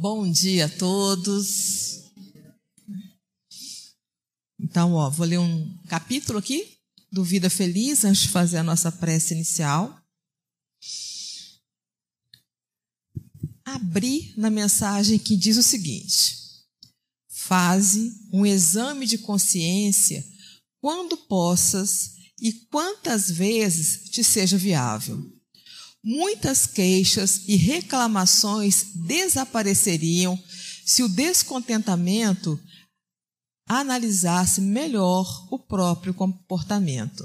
Bom dia a todos. Então, vou ler um capítulo aqui do Vida Feliz antes de fazer a nossa prece inicial. Abri na mensagem que diz o seguinte: faze um exame de consciência quando possas e quantas vezes te seja viável. Muitas queixas e reclamações desapareceriam se o descontentamento analisasse melhor o próprio comportamento.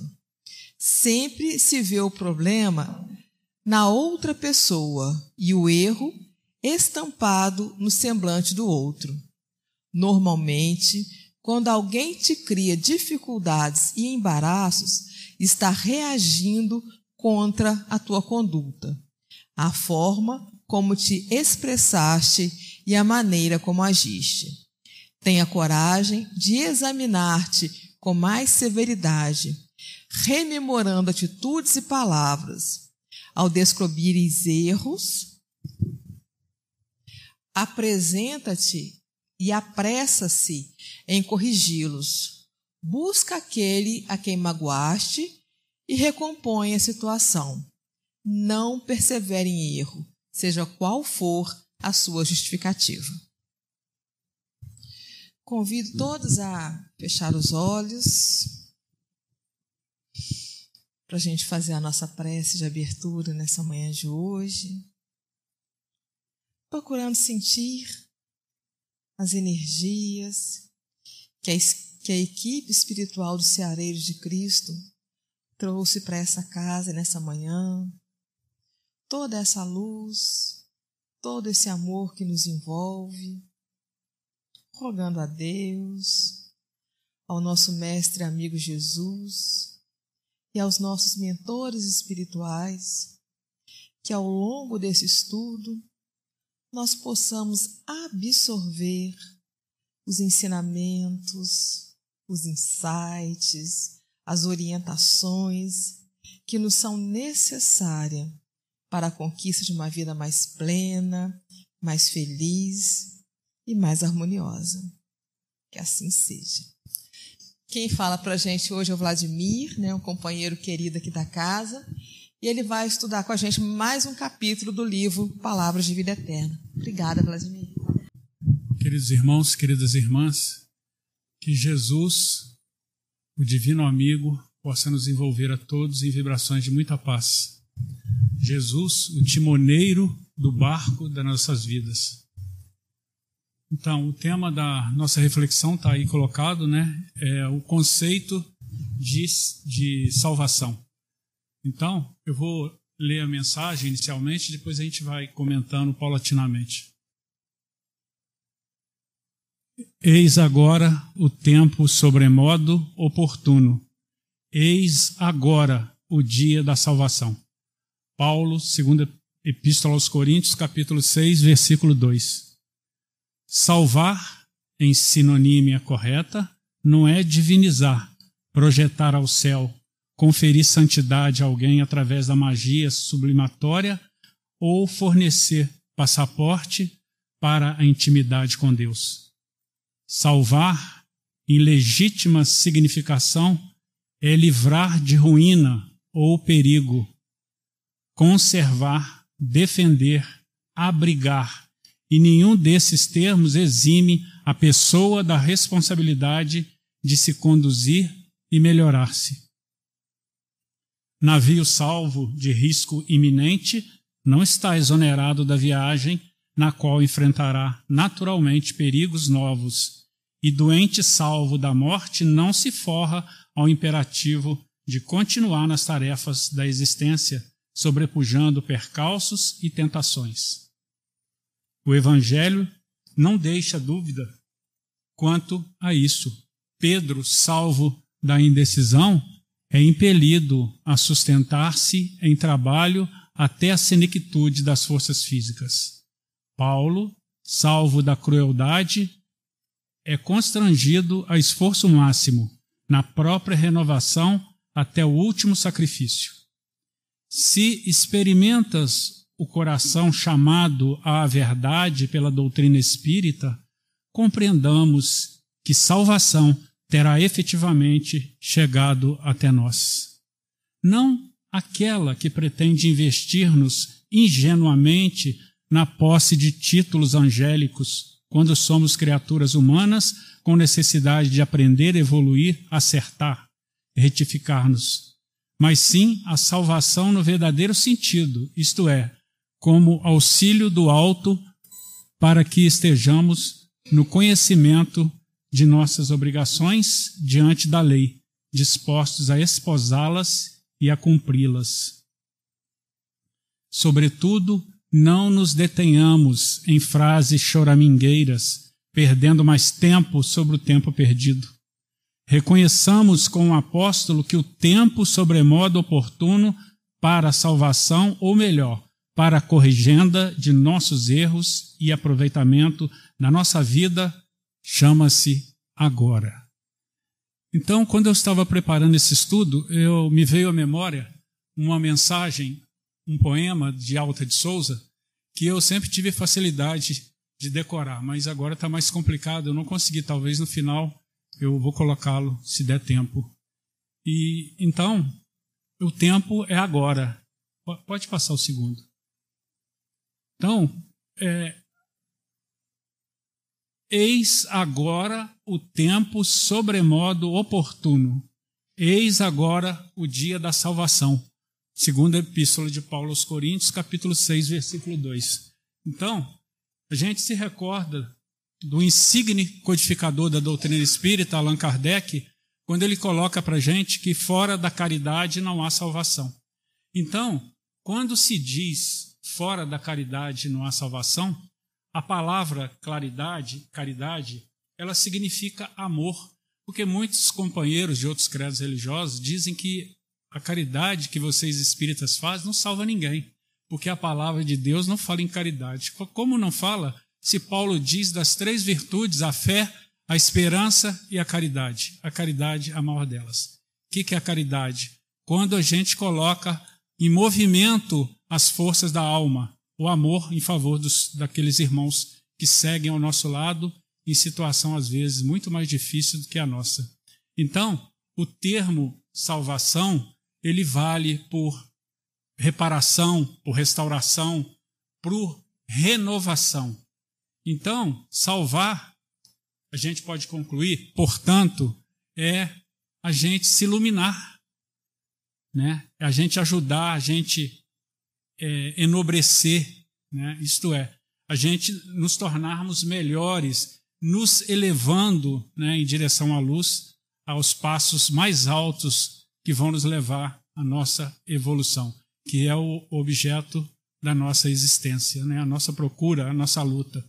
Sempre se vê o problema na outra pessoa e o erro estampado no semblante do outro. Normalmente, quando alguém te cria dificuldades e embaraços, está reagindo contra a tua conduta, a forma como te expressaste e a maneira como agiste. Tenha coragem de examinar-te com mais severidade, rememorando atitudes e palavras. Ao descobrires erros, apresenta-te e apressa-se em corrigi-los. Busca aquele a quem magoaste e recompõe a situação. Não persevere em erro, seja qual for a sua justificativa. Convido todos a fechar os olhos para a gente fazer a nossa prece de abertura nessa manhã de hoje, procurando sentir as energias que a equipe espiritual dos Ceareiros de Cristo trouxe para essa casa nessa manhã, toda essa luz, todo esse amor que nos envolve, rogando a Deus, ao nosso mestre e amigo Jesus e aos nossos mentores espirituais, que ao longo desse estudo nós possamos absorver os ensinamentos, os insights, as orientações que nos são necessárias para a conquista de uma vida mais plena, mais feliz e mais harmoniosa. Que assim seja. Quem fala para a gente hoje é o Vladimir, um companheiro querido aqui da casa, e ele vai estudar com a gente mais um capítulo do livro Palavras de Vida Eterna. Obrigada, Vladimir. Queridos irmãos, queridas irmãs, que Jesus, o divino amigo, possa nos envolver a todos em vibrações de muita paz. Jesus, o timoneiro do barco das nossas vidas. Então, o tema da nossa reflexão está aí colocado, é o conceito de salvação. Então, eu vou ler a mensagem inicialmente, depois a gente vai comentando paulatinamente. Eis agora o tempo sobremodo oportuno. Eis agora o dia da salvação. Paulo, segunda Epístola aos Coríntios, capítulo 6, versículo 2. Salvar, em sinonímia correta, não é divinizar, projetar ao céu, conferir santidade a alguém através da magia sublimatória ou fornecer passaporte para a intimidade com Deus. Salvar, em legítima significação, é livrar de ruína ou perigo, conservar, defender, abrigar, e nenhum desses termos exime a pessoa da responsabilidade de se conduzir e melhorar-se. Navio salvo de risco iminente não está exonerado da viagem na qual enfrentará naturalmente perigos novos, e doente salvo da morte não se forra ao imperativo de continuar nas tarefas da existência, sobrepujando percalços e tentações. O Evangelho não deixa dúvida quanto a isso. Pedro, salvo da indecisão, é impelido a sustentar-se em trabalho até a senectude das forças físicas. Paulo, salvo da crueldade, é constrangido a esforço máximo na própria renovação até o último sacrifício. Se experimentas o coração chamado à verdade pela doutrina espírita, compreendamos que salvação terá efetivamente chegado até nós. Não aquela que pretende investir-nos ingenuamente na posse de títulos angélicos, quando somos criaturas humanas com necessidade de aprender, evoluir, acertar, retificar-nos, mas sim a salvação no verdadeiro sentido, isto é, como auxílio do alto para que estejamos no conhecimento de nossas obrigações diante da lei, dispostos a esposá-las e a cumpri-las. Sobretudo, não nos detenhamos em frases choramingueiras, perdendo mais tempo sobre o tempo perdido. Reconheçamos com o apóstolo que o tempo sobremodo oportuno para a salvação, ou melhor, para a corrigenda de nossos erros e aproveitamento da nossa vida, chama-se agora. Então, quando eu estava preparando esse estudo, me veio à memória uma mensagem, um poema de Alta de Souza, que eu sempre tive facilidade de decorar, mas agora está mais complicado, eu não consegui, talvez no final eu vou colocá-lo, se der tempo. E então, o tempo é agora. Pode passar o segundo. Então, eis agora o tempo sobremodo oportuno. Eis agora o dia da salvação. Segunda Epístola de Paulo aos Coríntios, capítulo 6, versículo 2. Então, a gente se recorda do insigne codificador da doutrina espírita, Allan Kardec, quando ele coloca para a gente que fora da caridade não há salvação. Então, quando se diz fora da caridade não há salvação, a palavra caridade, ela significa amor, porque muitos companheiros de outros credos religiosos dizem que a caridade que vocês espíritas fazem não salva ninguém, porque a palavra de Deus não fala em caridade. Como não fala, se Paulo diz das 3 virtudes, a fé, a esperança e a caridade? A caridade, a maior delas. O que é a caridade? Quando a gente coloca em movimento as forças da alma, o amor em favor daqueles irmãos que seguem ao nosso lado em situação, às vezes, muito mais difícil do que a nossa. Então, o termo salvação, ele vale por reparação, por restauração, por renovação. Então, salvar, a gente pode concluir, portanto, é a gente se iluminar, né? É a gente ajudar, a gente enobrecer, né? Isto é, a gente nos tornarmos melhores, nos elevando, né, em direção à luz, aos passos mais altos que vão nos levar à nossa evolução, que é o objeto da nossa existência, né? A nossa procura, a nossa luta.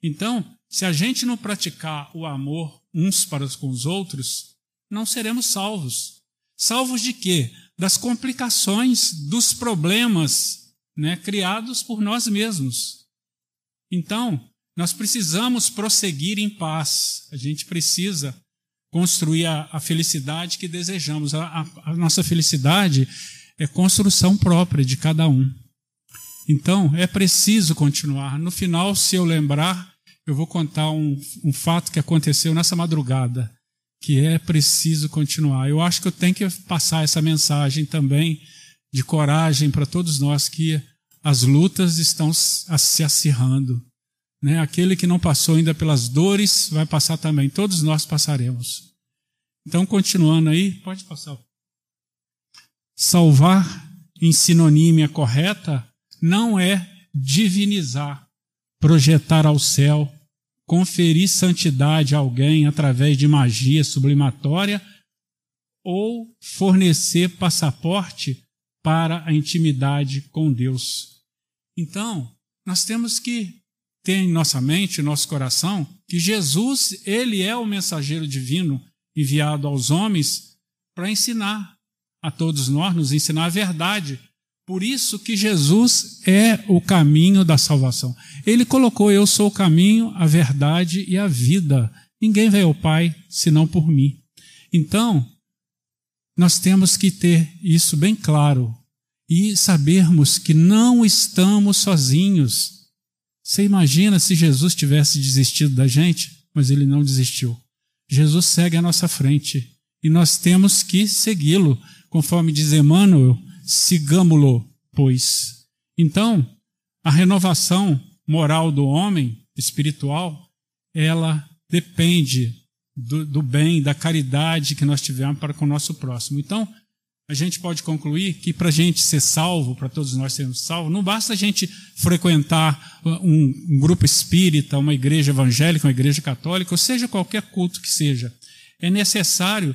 Então, se a gente não praticar o amor uns para com os outros, não seremos salvos. Salvos de quê? Das complicações, dos problemas, né, criados por nós mesmos. Então, nós precisamos prosseguir em paz. A gente precisa construir a felicidade que desejamos. A nossa felicidade é construção própria de cada um. Então, é preciso continuar. No final, se eu lembrar, eu vou contar um fato que aconteceu nessa madrugada, que é preciso continuar. Eu acho que eu tenho que passar essa mensagem também de coragem para todos nós, que as lutas estão se acirrando, né? Aquele que não passou ainda pelas dores vai passar também. Todos nós passaremos. Então, continuando aí, pode passar. Salvar, em sinonímia correta, não é divinizar, projetar ao céu, conferir santidade a alguém através de magia sublimatória ou fornecer passaporte para a intimidade com Deus. Então, nós temos que ter em nossa mente, em nosso coração, que Jesus, ele é o mensageiro divino enviado aos homens para ensinar a todos nós, nos ensinar a verdade. Por isso que Jesus é o caminho da salvação. Ele colocou: eu sou o caminho, a verdade e a vida. Ninguém vai ao Pai senão por mim. Então, nós temos que ter isso bem claro. e sabermos que não estamos sozinhos. Você imagina se Jesus tivesse desistido da gente? Mas ele não desistiu. Jesus segue à nossa frente e nós temos que segui-lo, conforme diz Emmanuel, sigamo-lo, pois. Então, a renovação moral do homem espiritual, ela depende do bem, da caridade que nós tivemos para com o nosso próximo. Então, a gente pode concluir que para a gente ser salvo, para todos nós sermos salvos, não basta a gente frequentar um grupo espírita, uma igreja evangélica, uma igreja católica, ou seja, qualquer culto que seja. É necessário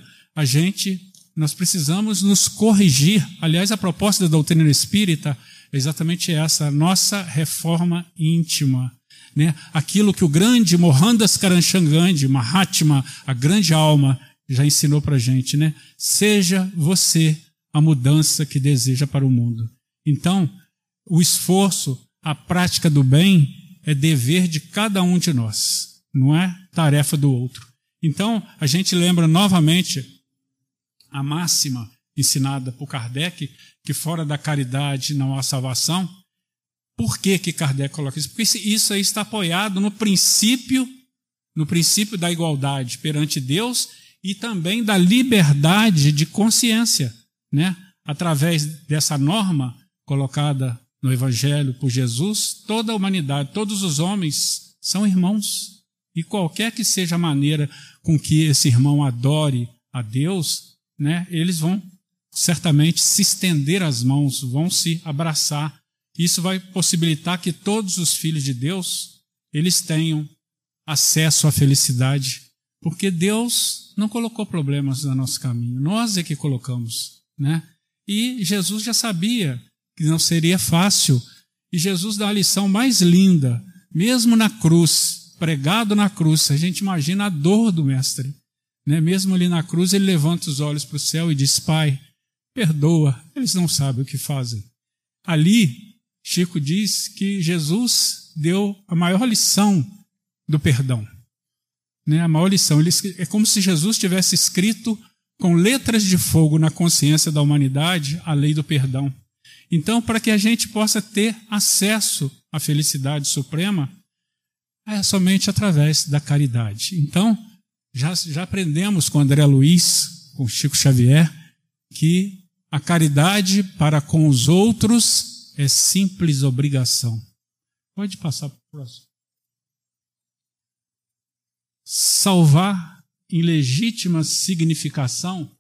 nós precisamos nos corrigir. Aliás, a proposta da doutrina espírita é exatamente essa, a nossa reforma íntima. Né? Aquilo que o grande Mohandas Karamchand Gandhi, Mahatma, a grande alma, já ensinou para a gente, né? Seja você a mudança que deseja para o mundo. Então, o esforço, a prática do bem é dever de cada um de nós, não é tarefa do outro. Então, a gente lembra novamente a máxima ensinada por Kardec, que fora da caridade não há salvação. Por que Kardec coloca isso? Porque isso aí está apoiado no princípio da igualdade perante Deus e também da liberdade de consciência, né? Através dessa norma colocada no Evangelho por Jesus, toda a humanidade, todos os homens são irmãos. E qualquer que seja a maneira com que esse irmão adore a Deus, né, eles vão certamente se estender as mãos, vão se abraçar. Isso vai possibilitar que todos os filhos de Deus, eles tenham acesso à felicidade, porque Deus não colocou problemas no nosso caminho, nós é que colocamos, né? E Jesus já sabia que não seria fácil, e Jesus dá a lição mais linda, mesmo na cruz, pregado na cruz. A gente imagina a dor do mestre, né? Mesmo ali na cruz, ele levanta os olhos para o céu e diz: Pai, perdoa, eles não sabem o que fazem. Ali, Chico diz que Jesus deu a maior lição do perdão, né? A maior lição. É como se Jesus tivesse escrito com letras de fogo na consciência da humanidade a lei do perdão. Então, para que a gente possa ter acesso à felicidade suprema, é somente através da caridade. Então, já aprendemos com André Luiz, com Chico Xavier, que a caridade para com os outros é simples obrigação. Pode passar para o próximo. Salvar em legítima significação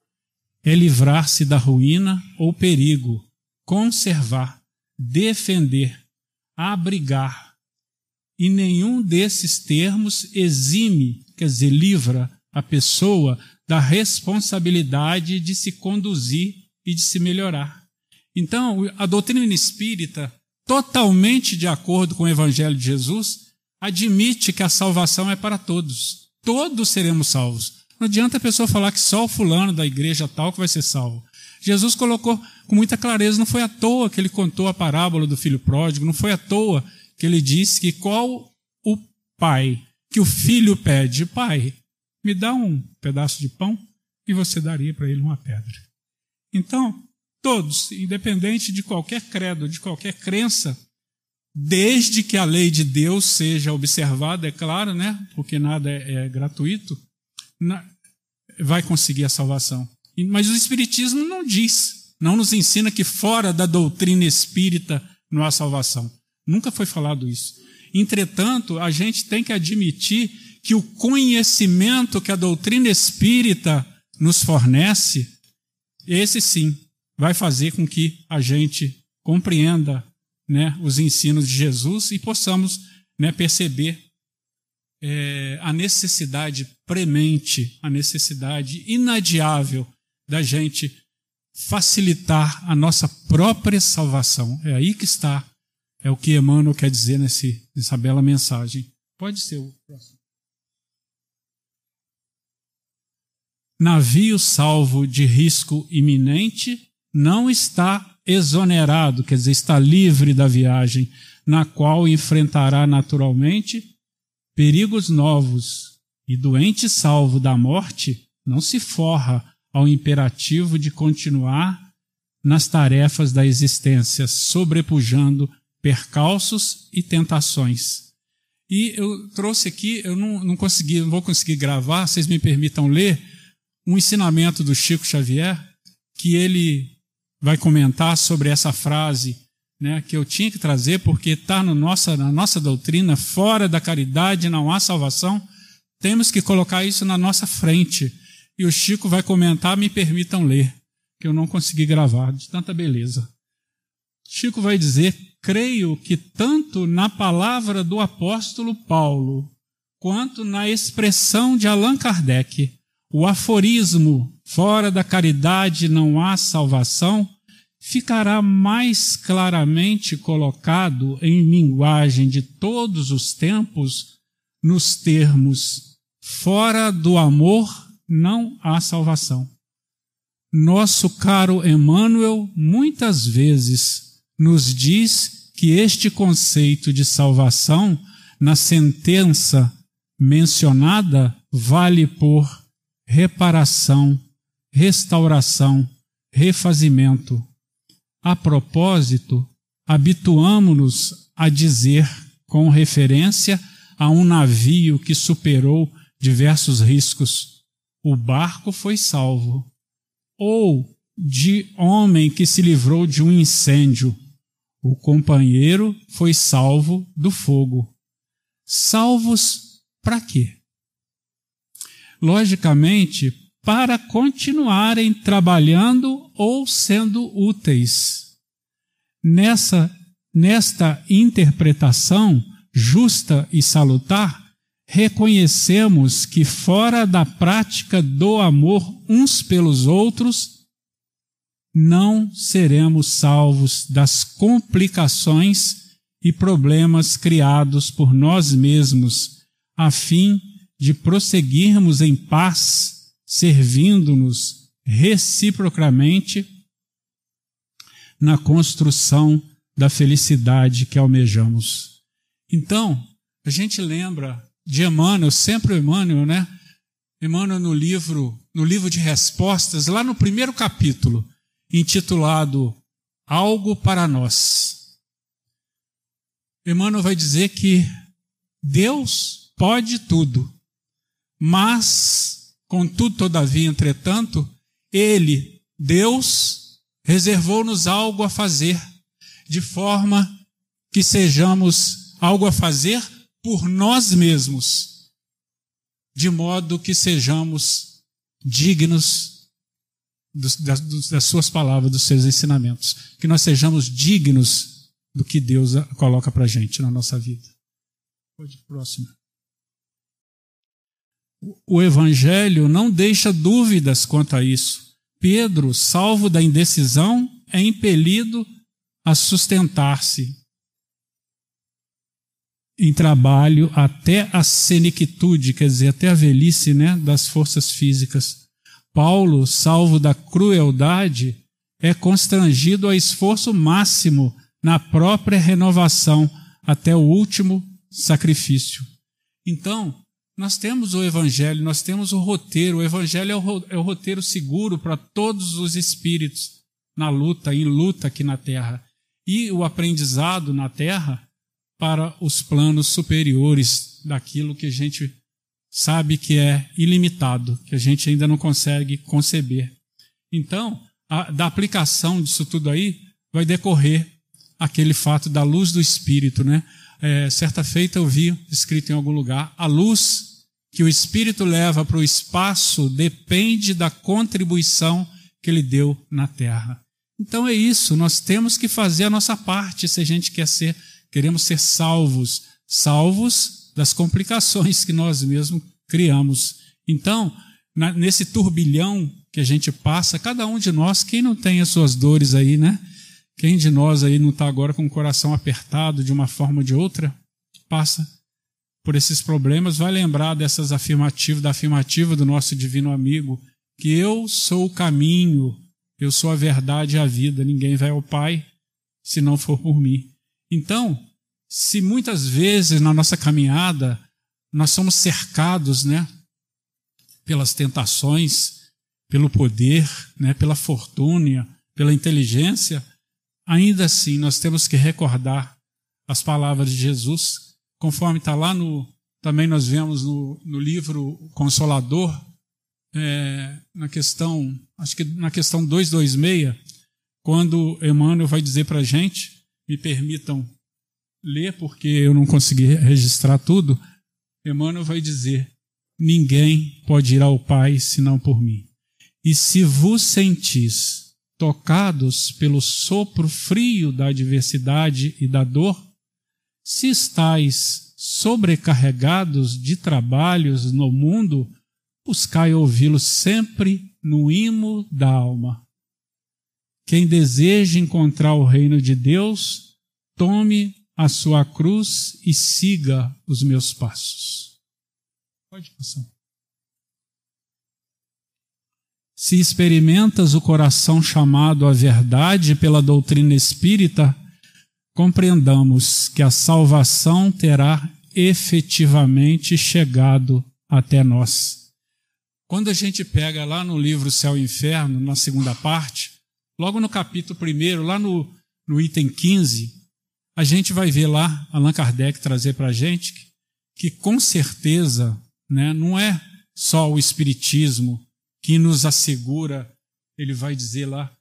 é livrar-se da ruína ou perigo, conservar, defender, abrigar. E nenhum desses termos exime, quer dizer, livra a pessoa da responsabilidade de se conduzir e de se melhorar. Então, a doutrina espírita, totalmente de acordo com o Evangelho de Jesus, admite que a salvação é para todos. Todos seremos salvos. Não adianta a pessoa falar que só o fulano da igreja tal que vai ser salvo. Jesus colocou com muita clareza, não foi à toa que ele contou a parábola do filho pródigo, não foi à toa que ele disse que qual o pai que o filho pede: Pai, me dá um pedaço de pão, e você daria para ele uma pedra. Então, todos, independente de qualquer credo, de qualquer crença, desde que a lei de Deus seja observada, é claro, né? Porque nada é gratuito, vai conseguir a salvação. Mas o Espiritismo não diz, não nos ensina que fora da doutrina espírita não há salvação. Nunca foi falado isso. Entretanto, a gente tem que admitir que o conhecimento que a doutrina espírita nos fornece, esse sim, vai fazer com que a gente compreenda, né, os ensinos de Jesus e possamos, né, perceber a necessidade premente, a necessidade inadiável da gente facilitar a nossa própria salvação. É aí que está, é o que Emmanuel quer dizer nessa bela mensagem. Pode ser o próximo. Navio salvo de risco iminente não está exonerado, quer dizer, está livre da viagem, na qual enfrentará naturalmente perigos novos, e doente salvo da morte não se forra ao imperativo de continuar nas tarefas da existência, sobrepujando percalços e tentações. E eu trouxe aqui, eu não vou conseguir gravar, vocês me permitam ler, um ensinamento do Chico Xavier, que ele vai comentar sobre essa frase, né, que eu tinha que trazer, porque está na nossa doutrina: fora da caridade não há salvação. Temos que colocar isso na nossa frente. E o Chico vai comentar, me permitam ler, que eu não consegui gravar, de tanta beleza. Chico vai dizer: creio que tanto na palavra do apóstolo Paulo, quanto na expressão de Allan Kardec, o aforismo fora da caridade não há salvação ficará mais claramente colocado em linguagem de todos os tempos nos termos: fora do amor não há salvação. Nosso caro Emmanuel muitas vezes nos diz que este conceito de salvação, na sentença mencionada, vale por reparação, restauração, refazimento. A propósito, habituamo-nos a dizer, com referência a um navio que superou diversos riscos: o barco foi salvo. Ou de homem que se livrou de um incêndio: o companheiro foi salvo do fogo. Salvos para quê? Logicamente, para continuarem trabalhando ou sendo úteis. Nesta interpretação justa e salutar, reconhecemos que fora da prática do amor uns pelos outros, não seremos salvos das complicações e problemas criados por nós mesmos, a fim de prosseguirmos em paz, servindo-nos reciprocamente na construção da felicidade que almejamos. Então, a gente lembra de Emmanuel, sempre o Emmanuel, né? Emmanuel no livro de respostas, lá no primeiro capítulo, intitulado Algo para Nós. Emmanuel vai dizer que Deus pode tudo, mas, contudo, todavia, entretanto, Ele, Deus, reservou-nos algo a fazer, de forma que sejamos algo a fazer por nós mesmos, de modo que sejamos dignos das suas palavras, dos seus ensinamentos, que nós sejamos dignos do que Deus coloca para a gente na nossa vida. Pode próximo. O Evangelho não deixa dúvidas quanto a isso. Pedro, salvo da indecisão, é impelido a sustentar-se em trabalho até a senectude, quer dizer, até a velhice, né, das forças físicas. Paulo, salvo da crueldade, é constrangido a esforço máximo na própria renovação até o último sacrifício. Então, nós temos o Evangelho, nós temos o roteiro. O Evangelho é o roteiro seguro para todos os espíritos em luta aqui na Terra. E o aprendizado na Terra para os planos superiores daquilo que a gente sabe que é ilimitado, que a gente ainda não consegue conceber. Então, da aplicação disso tudo aí, vai decorrer aquele fato da luz do Espírito, né? Certa feita eu vi escrito em algum lugar: a luz que o Espírito leva para o espaço depende da contribuição que ele deu na Terra. Então é isso, nós temos que fazer a nossa parte se a gente queremos ser salvos das complicações que nós mesmos criamos. Então, nesse turbilhão que a gente passa, cada um de nós, quem não tem as suas dores aí, né? Quem de nós aí não está agora com o coração apertado de uma forma ou de outra, passa por esses problemas, vai lembrar da afirmativa do nosso divino amigo, que eu sou o caminho, eu sou a verdade e a vida, ninguém vai ao Pai se não for por mim. Então, se muitas vezes na nossa caminhada nós somos cercados, né, pelas tentações, pelo poder, né, pela fortuna, pela inteligência, ainda assim nós temos que recordar as palavras de Jesus, conforme está lá também nós vemos no livro Consolador, acho que na questão 226, quando Emmanuel vai dizer para a gente, me permitam ler porque eu não consegui registrar tudo, Emmanuel vai dizer: ninguém pode ir ao Pai senão por mim. E se vos sentis tocados pelo sopro frio da adversidade e da dor, se estáis sobrecarregados de trabalhos no mundo, buscai ouvi-lo sempre no imo da alma. Quem deseja encontrar o reino de Deus, tome a sua cruz e siga os meus passos. Pode passar. Se experimentas o coração chamado à verdade pela doutrina espírita, compreendamos que a salvação terá efetivamente chegado até nós. Quando a gente pega lá no livro Céu e Inferno, na segunda parte, logo no capítulo 1, lá no item 15, a gente vai ver lá Allan Kardec trazer para a gente que com certeza, né, não é só o Espiritismo que nos assegura, ele vai dizer lá,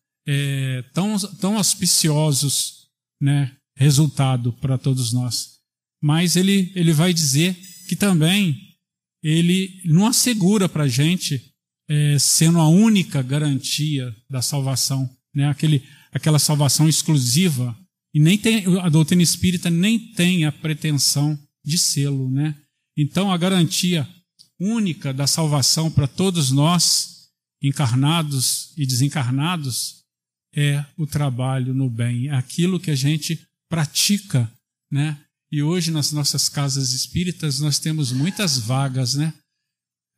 tão auspiciosos, né, resultado para todos nós. Mas ele vai dizer que também ele não assegura para a gente sendo a única garantia da salvação, né, aquela salvação exclusiva. E nem tem, a doutrina espírita nem tem a pretensão de sê-lo, né? Então a garantia única da salvação para todos nós, encarnados e desencarnados, é o trabalho no bem, é aquilo que a gente pratica, né? E hoje nas nossas casas espíritas nós temos muitas vagas, né?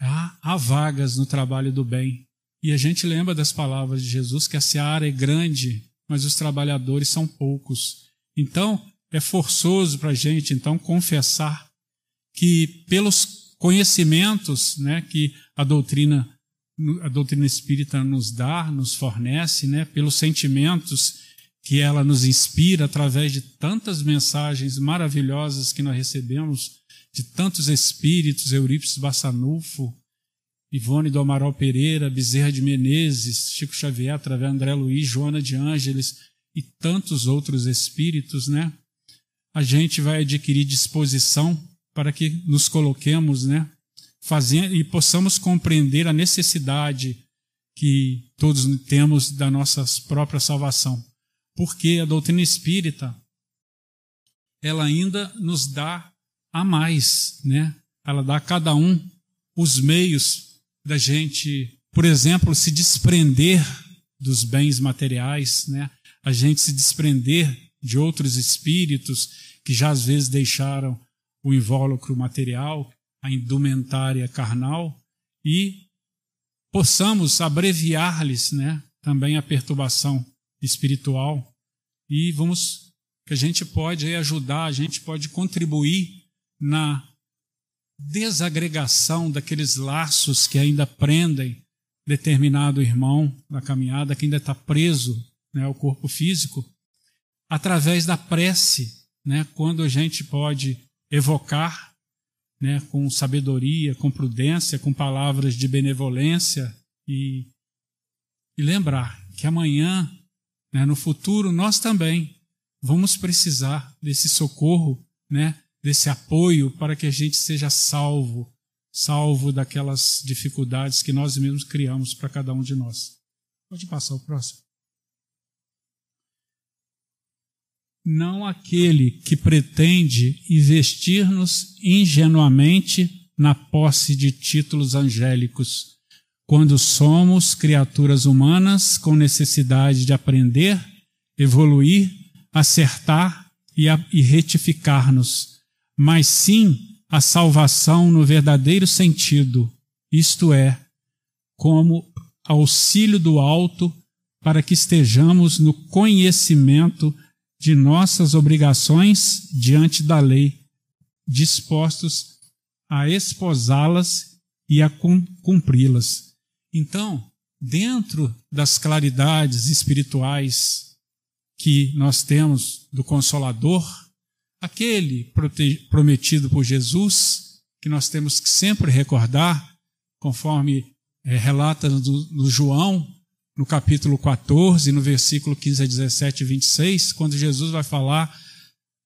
Há vagas no trabalho do bem. E a gente lembra das palavras de Jesus que a seara é grande, mas os trabalhadores são poucos. Então, é forçoso para a gente, então, confessar que pelos conhecimentos, né, que a doutrina espírita nos dá, nos fornece, né, pelos sentimentos que ela nos inspira através de tantas mensagens maravilhosas que nós recebemos, de tantos espíritos, Eurípides Bassanufo, Ivone do Amaral Pereira, Bezerra de Menezes, Chico Xavier, através de André Luiz, Joana de Ângeles e tantos outros espíritos, né? A gente vai adquirir disposição para que nos coloquemos, né, fazendo e possamos compreender a necessidade que todos temos da nossa própria salvação. Porque a doutrina espírita, ela ainda nos dá a mais, né? Ela dá a cada um os meios da gente, por exemplo, se desprender dos bens materiais, né? A gente se desprender de outros espíritos que já às vezes deixaram o invólucro material, a indumentária carnal, e possamos abreviar-lhes, né, também a perturbação espiritual, e que a gente pode ajudar, a gente pode contribuir na desagregação daqueles laços que ainda prendem determinado irmão na caminhada, que ainda está preso, né, ao corpo físico, através da prece, né, quando a gente pode evocar, né, com sabedoria, com prudência, com palavras de benevolência e lembrar que amanhã, né, no futuro, nós também vamos precisar desse socorro, né, desse apoio para que a gente seja salvo daquelas dificuldades que nós mesmos criamos para cada um de nós. Pode passar o próximo. Não aquele que pretende investir-nos ingenuamente na posse de títulos angélicos, quando somos criaturas humanas com necessidade de aprender, evoluir, acertar e retificar-nos, mas sim a salvação no verdadeiro sentido, isto é, como auxílio do alto para que estejamos no conhecimento de nossas obrigações diante da lei, dispostos a esposá-las e a cumpri-las. Então, dentro das claridades espirituais que nós temos do Consolador, aquele prometido por Jesus, que nós temos que sempre recordar, conforme relata no João, no capítulo 14, no versículo 15 a 17 e 26, quando Jesus vai falar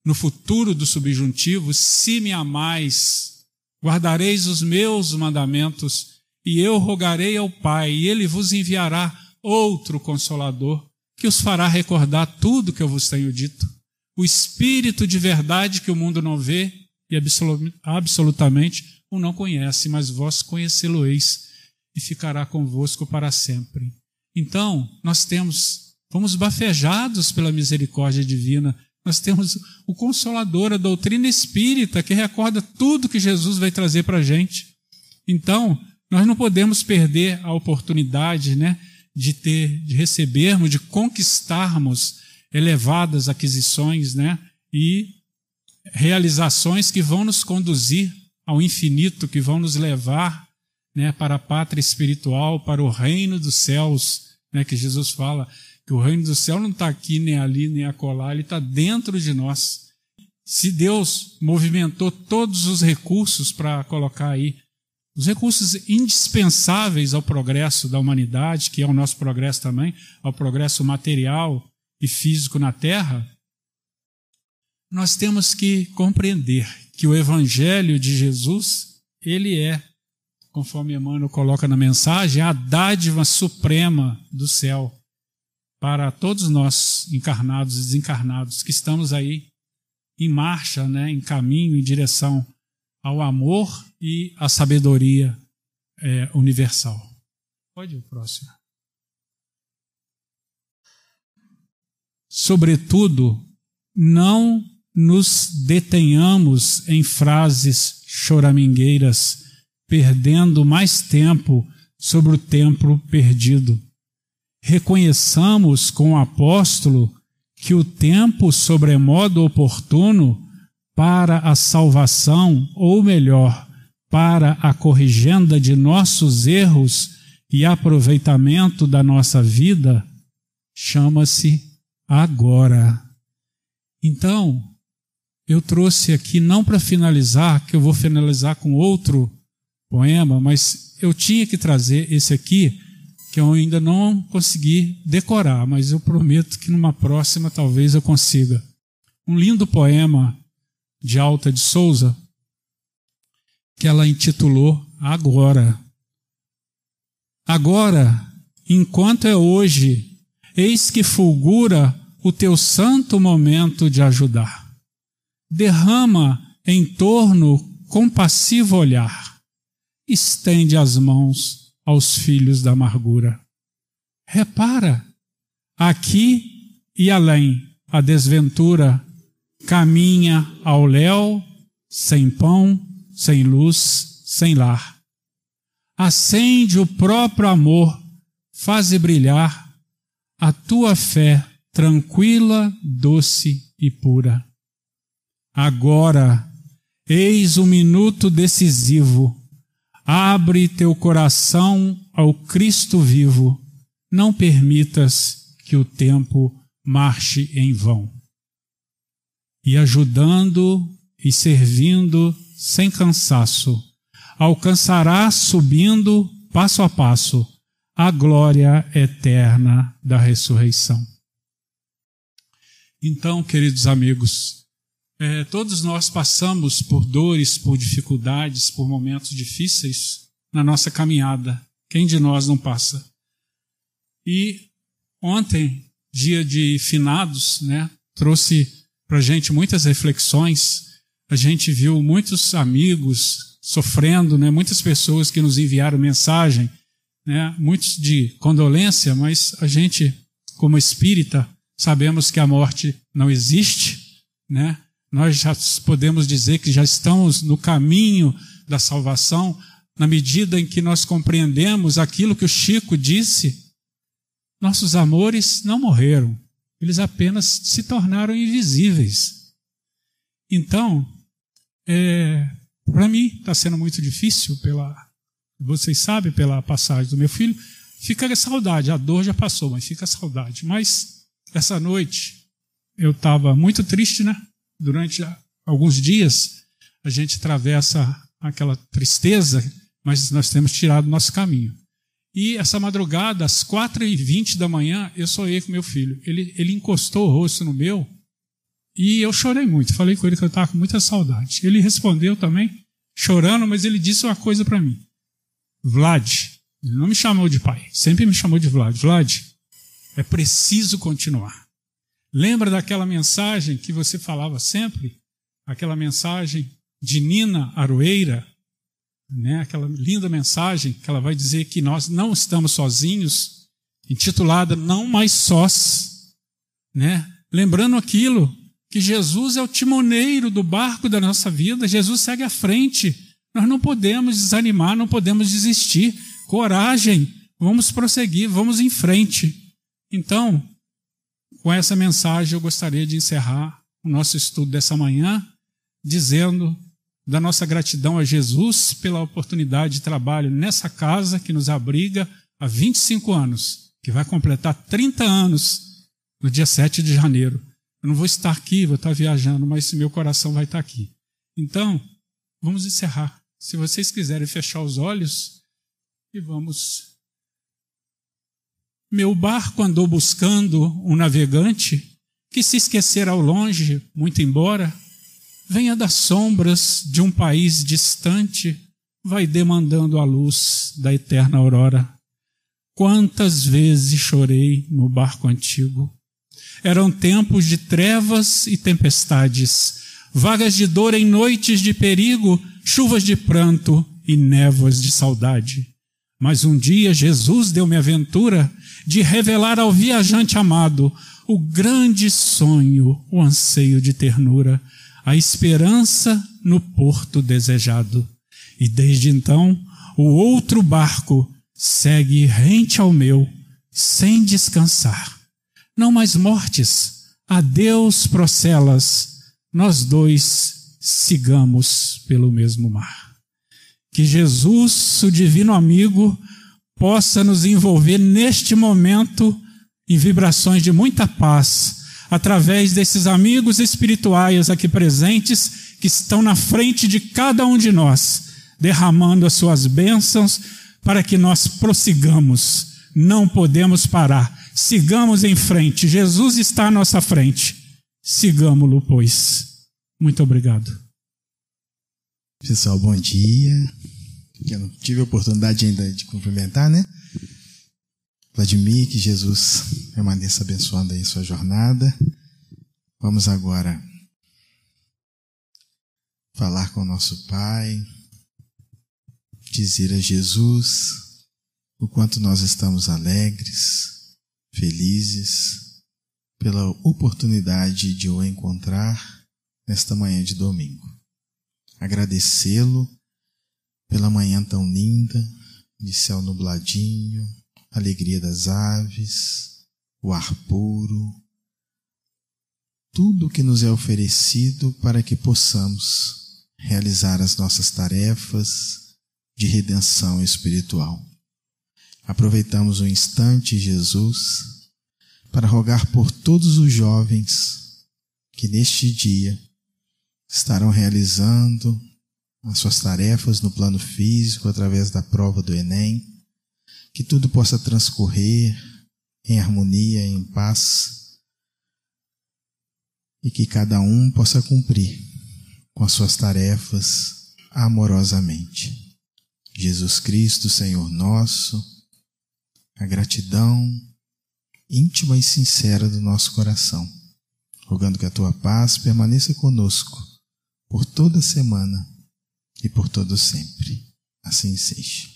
no futuro do subjuntivo: se me amais, guardareis os meus mandamentos, e eu rogarei ao Pai, e ele vos enviará outro Consolador, que os fará recordar tudo que eu vos tenho dito. O Espírito de verdade que o mundo não vê e absolutamente o não conhece, mas vós conhecê-lo-eis e ficará convosco para sempre. Então, fomos bafejados pela misericórdia divina. Nós temos o Consolador, a doutrina espírita, que recorda tudo que Jesus vai trazer para a gente. Então, nós não podemos perder a oportunidade, de recebermos, de conquistarmos elevadas aquisições, e realizações que vão nos conduzir ao infinito, que vão nos levar, para a pátria espiritual, para o reino dos céus, que Jesus fala que o reino do céu não está aqui, nem ali, nem acolá, ele está dentro de nós. Se Deus movimentou todos os recursos para colocar aí, os recursos indispensáveis ao progresso da humanidade, que é o nosso progresso também, ao progresso material e físico na Terra, nós temos que compreender que o Evangelho de Jesus, ele é, conforme Emmanuel coloca na mensagem, a dádiva suprema do céu para todos nós, encarnados e desencarnados, que estamos aí em marcha, em caminho, em direção ao amor e à sabedoria universal. Pode ir o próximo. Sobretudo, não nos detenhamos em frases choramingueiras, perdendo mais tempo sobre o tempo perdido. Reconheçamos com o apóstolo que o tempo sobremodo oportuno para a salvação, ou melhor, para a corrigenda de nossos erros e aproveitamento da nossa vida, chama-se agora. Então, eu trouxe aqui, não para finalizar, que eu vou finalizar com outro poema, mas eu tinha que trazer esse aqui, que eu ainda não consegui decorar, mas eu prometo que numa próxima talvez eu consiga. Um lindo poema de Alta de Souza, que ela intitulou Agora. Agora, enquanto é hoje, eis que fulgura o teu santo momento de ajudar. Derrama em torno compassivo olhar, estende as mãos aos filhos da amargura. Repara, aqui e além a desventura caminha ao léu, sem pão, sem luz, sem lar. Acende o próprio amor, faze brilhar a tua fé tranquila, doce e pura. Agora, eis o minuto decisivo. Abre teu coração ao Cristo vivo. Não permitas que o tempo marche em vão. E ajudando e servindo sem cansaço, alcançarás subindo passo a passo a glória eterna da ressurreição. Então, queridos amigos, todos nós passamos por dores, por dificuldades, por momentos difíceis na nossa caminhada. Quem de nós não passa? E ontem, dia de finados, trouxe para a gente muitas reflexões. A gente viu muitos amigos sofrendo, muitas pessoas que nos enviaram mensagem, muitos de condolência, mas a gente, como espírita, sabemos que a morte não existe, Nós já podemos dizer que já estamos no caminho da salvação, na medida em que nós compreendemos aquilo que o Chico disse. Nossos amores não morreram, eles apenas se tornaram invisíveis. Então, para mim está sendo muito difícil, vocês sabem, pela passagem do meu filho. fica a saudade. A dor já passou, mas fica a saudade. Mas essa noite eu estava muito triste, né? Durante alguns dias a gente atravessa aquela tristeza, mas nós temos tirado o nosso caminho. E essa madrugada, às 4h20 da manhã, eu sonhei com meu filho. Ele encostou o rosto no meu e eu chorei muito. Falei com ele que eu estava com muita saudade. Ele respondeu também, chorando, mas ele disse uma coisa para mim. Vlad, ele não me chamou de pai, sempre me chamou de Vlad. Vlad, é preciso continuar. Lembra daquela mensagem que você falava sempre? Aquela mensagem de Nina Aroeira, né? Aquela linda mensagem que ela vai dizer que nós não estamos sozinhos, intitulada Não Mais Sós, né? Lembrando aquilo, que Jesus é o timoneiro do barco da nossa vida, Jesus segue à frente, nós não podemos desanimar, não podemos desistir, coragem, vamos prosseguir, vamos em frente. Então, com essa mensagem eu gostaria de encerrar o nosso estudo dessa manhã, dizendo da nossa gratidão a Jesus pela oportunidade de trabalho nessa casa que nos abriga há 25 anos, que vai completar 30 anos no dia 7 de janeiro. Eu não vou estar aqui, vou estar viajando, mas meu coração vai estar aqui. Então, vamos encerrar. Se vocês quiserem fechar os olhos, e vamos. Meu barco andou buscando um navegante que se esquecera ao longe, muito embora, venha das sombras de um país distante, vai demandando a luz da eterna aurora. Quantas vezes chorei no barco antigo. Eram tempos de trevas e tempestades, vagas de dor em noites de perigo, chuvas de pranto e névoas de saudade. Mas um dia Jesus deu-me a aventura de revelar ao viajante amado o grande sonho, o anseio de ternura, a esperança no porto desejado. E desde então, o outro barco segue rente ao meu, sem descansar. Não mais mortes, adeus procelas, nós dois sigamos pelo mesmo mar. Que Jesus, o divino amigo, possa nos envolver neste momento em vibrações de muita paz, através desses amigos espirituais aqui presentes, que estão na frente de cada um de nós, derramando as suas bênçãos para que nós prossigamos. Não podemos parar. Sigamos em frente. Jesus está à nossa frente. Sigamo-lo, pois. Muito obrigado. Pessoal, bom dia. Eu não tive a oportunidade ainda de cumprimentar, né? Vladimir, que Jesus permaneça abençoando aí sua jornada. Vamos agora falar com o nosso Pai, dizer a Jesus o quanto nós estamos alegres, felizes, pela oportunidade de o encontrar nesta manhã de domingo. Agradecê-lo pela manhã tão linda, de céu nubladinho, alegria das aves, o ar puro, tudo que nos é oferecido para que possamos realizar as nossas tarefas de redenção espiritual. Aproveitamos o instante, Jesus, para rogar por todos os jovens que neste dia estarão realizando as suas tarefas no plano físico através da prova do Enem, que tudo possa transcorrer em harmonia, em paz, e que cada um possa cumprir com as suas tarefas amorosamente. Jesus Cristo, Senhor nosso, a gratidão íntima e sincera do nosso coração, rogando que a tua paz permaneça conosco por toda a semana e por todo sempre. Assim seja.